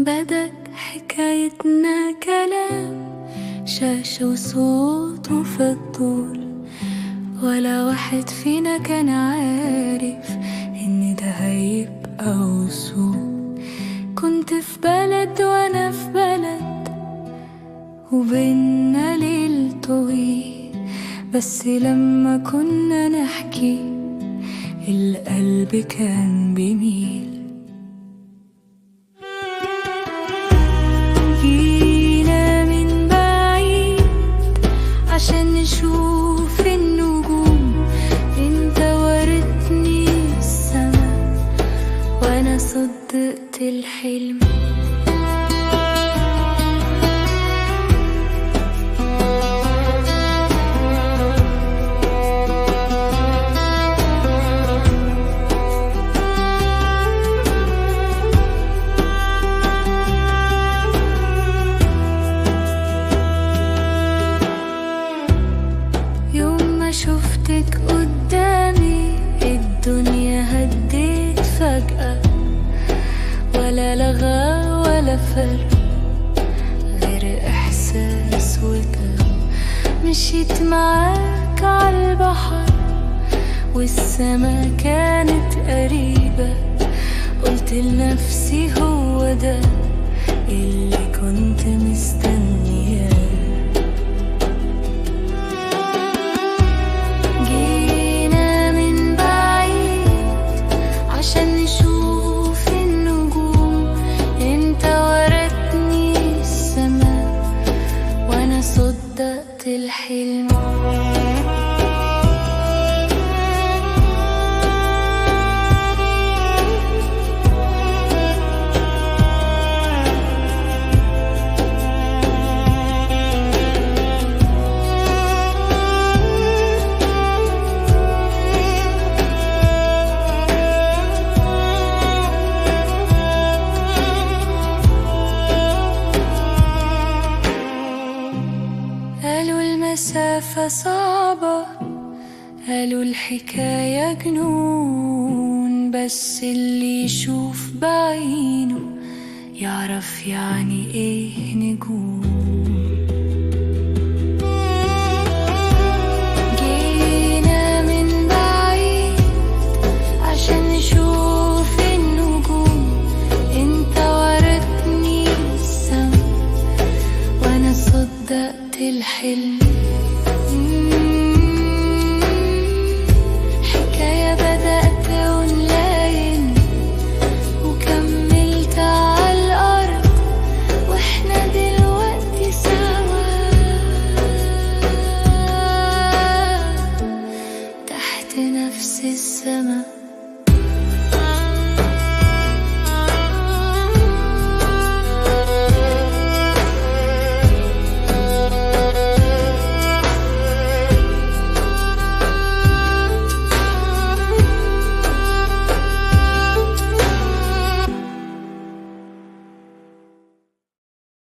بدأ حكايتنا كلام شاشة وصوت وفي الطول، ولا واحد فينا كان عارف إن ده هيبقى وصول. كنت في بلد وأنا في بلد، وبينا ليل طويل، بس لما كنا نحكي القلب كان بيميل. جينا من بعيد عشان نشوف النجوم، انت وريتني السما وانا صدقت الحلم. شفتك قدامي الدنيا هديت فجأة، ولا لغى ولا فرق غير إحساس وكلام. مشيت معاك عالبحر والسما كانت قريبة، قلت لنفسي هو ده اللي كنت مستنياه. صدقت الحلم. قالوا المسافة صعبة، قالوا الحكاية جنون، بس اللي يشوف بعينه يعرف يعني ايه نجوم.